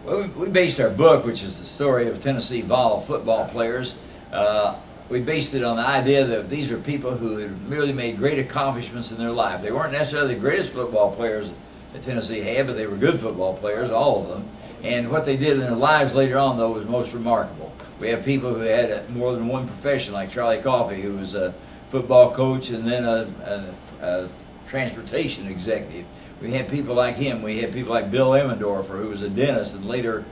Well, we based our book, which is the story of Tennessee Vol football players, we based it on the idea that these are people who had merely made great accomplishments in their life. They weren't necessarily the greatest football players that Tennessee had, but they were good football players, all of them. And what they did in their lives later on, though, was most remarkable. We have people who had more than one profession, like Charlie Coffey, who was a football coach and then a transportation executive. We had people like him. We had people like Bill Emmendorfer, who was a dentist and later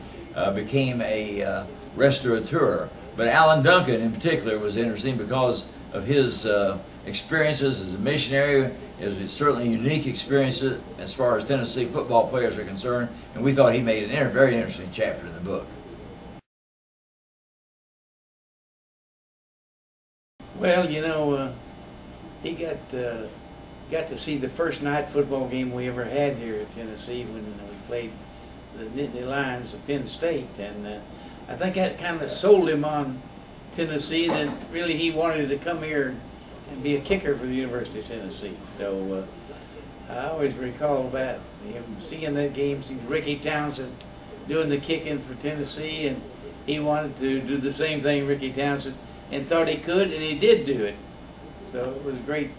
became a restaurateur. But Alan Duncan, in particular, was interesting because of his experiences as a missionary. It was certainly unique experiences as far as Tennessee football players are concerned, and we thought he made a very interesting chapter in the book. Well, you know, he got to see the first night football game we ever had here at Tennessee when we played the Nittany Lions of Penn State, and I think that kind of sold him on Tennessee, that really he wanted to come here and be a kicker for the University of Tennessee. So I always recall about him seeing that game, seeing Ricky Townsend doing the kicking for Tennessee, and he wanted to do the same thing Ricky Townsend, and thought he could, and he did do it. So it was great.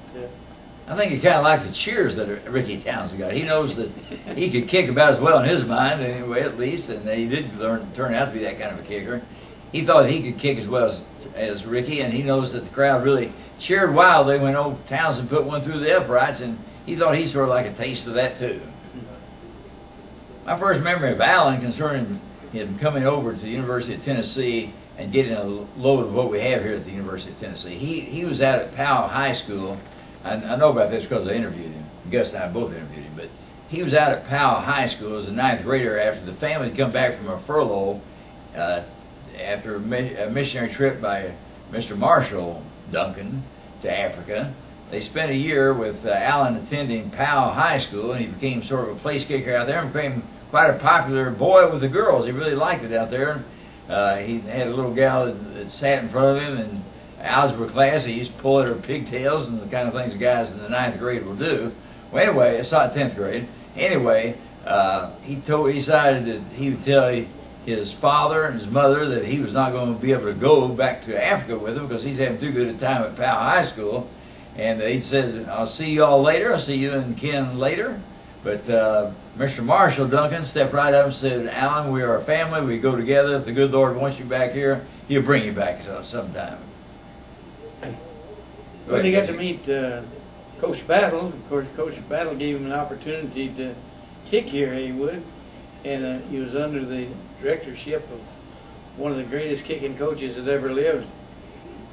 I think he kind of liked the cheers that Ricky Townsend got. He knows that he could kick about as well in his mind, anyway, at least, and he did turn out to be that kind of a kicker. He thought he could kick as well as Ricky, and he knows that the crowd really cheered wildly when old Townsend put one through the uprights, and he thought he sort of like a taste of that too. My first memory of Alan concerning him coming over to the University of Tennessee and getting a load of what we have here at the University of Tennessee. He was out at Powell High School. I know about this because I interviewed him. Gus and I both interviewed him. But he was out at Powell High School as a 9th grader after the family had come back from a furlough after a missionary trip by Mr. Marshall Duncan to Africa. They spent a year with Alan attending Powell High School, and he became sort of a place kicker out there and became quite a popular boy with the girls. He really liked it out there. He had a little gal that sat in front of him in algebra class. He used to pull at her pigtails and the kind of things the guys in the 9th grade will do. Well, anyway, it's not 10th grade. Anyway, he decided that he would tell his father and his mother that he was not going to be able to go back to Africa with them because he's having too good a time at Powell High School. And he said, "I'll see you all later. I'll see you and Ken later." But Mr. Marshall Duncan stepped right up and said, "Alan, we are a family. We go together. If the good Lord wants you back here, He'll bring you back sometime." Well, he got to meet Coach Battle. Of course, Coach Battle gave him an opportunity to kick here, Haywood, and he was under the directorship of one of the greatest kicking coaches that ever lived,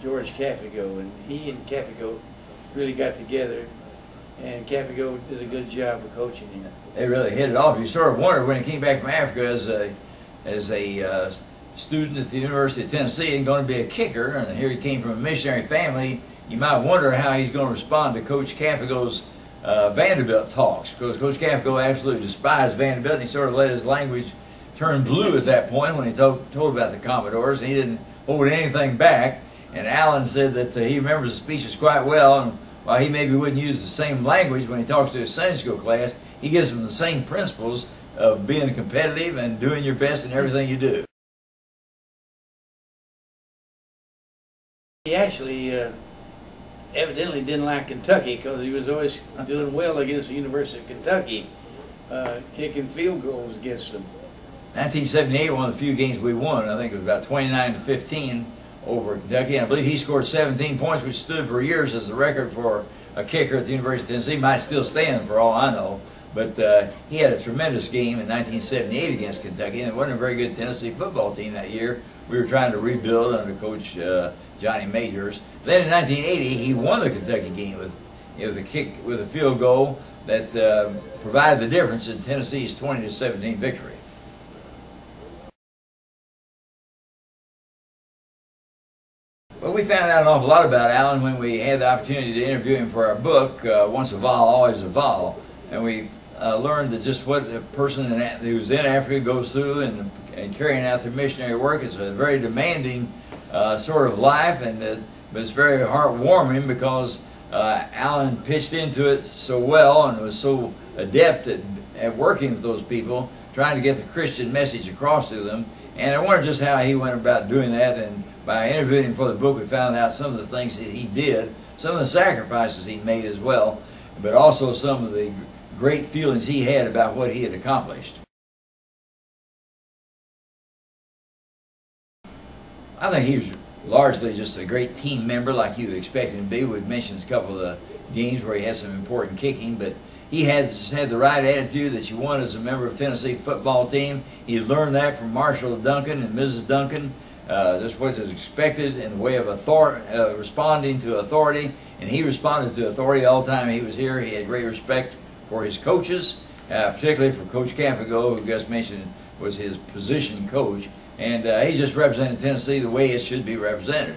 George Caffigo, and he and Caffigo really got together, and Caffigo did a good job of coaching him. They really hit it off. You sort of wondered when he came back from Africa as a student at the University of Tennessee and going to be a kicker, and here he came from a missionary family. You might wonder how he's going to respond to Coach Caffigo's Vanderbilt talks, because Coach Caffigo absolutely despised Vanderbilt, and he sort of let his language turn blue at that point when he told about the Commodores. He didn't hold anything back, and Alan said that he remembers the speeches quite well, and while he maybe wouldn't use the same language when he talks to his Sunday school class, he gives them the same principles of being competitive and doing your best in everything you do. He actually evidently didn't like Kentucky because he was always doing well against the University of Kentucky, kicking field goals against them. 1978, one of the few games we won. I think it was about 29-15 over Kentucky, and I believe he scored 17 points, which stood for years as the record for a kicker at the University of Tennessee. Might still stand for all I know, but he had a tremendous game in 1978 against Kentucky, and it wasn't a very good Tennessee football team that year. We were trying to rebuild under Coach Johnny Majors. Then in 1980, he won the Kentucky game with a kick with a field goal that provided the difference in Tennessee's 20-17 victory. Well, we found out an awful lot about Alan when we had the opportunity to interview him for our book, Once a Vol, Always a Vol. And we learned that just what a person who's in Africa goes through and carrying out their missionary work is a very demanding sort of life, but it's very heartwarming because Alan pitched into it so well and was so adept at working with those people, trying to get the Christian message across to them. And I wondered just how he went about doing that. And by interviewing him for the book, we found out some of the things that he did, some of the sacrifices he made as well, but also some of the great feelings he had about what he had accomplished. I think he was largely just a great team member like you would expect him to be. We've mentioned a couple of the games where he had some important kicking, but he just had the right attitude that you want as a member of Tennessee football team. He learned that from Marshall Duncan and Mrs. Duncan. Just what is expected in the way of responding to authority, and he responded to authority all the time he was here. He had great respect for his coaches, particularly for Coach Campigo, who Gus mentioned was his position coach, and he just represented Tennessee the way it should be represented.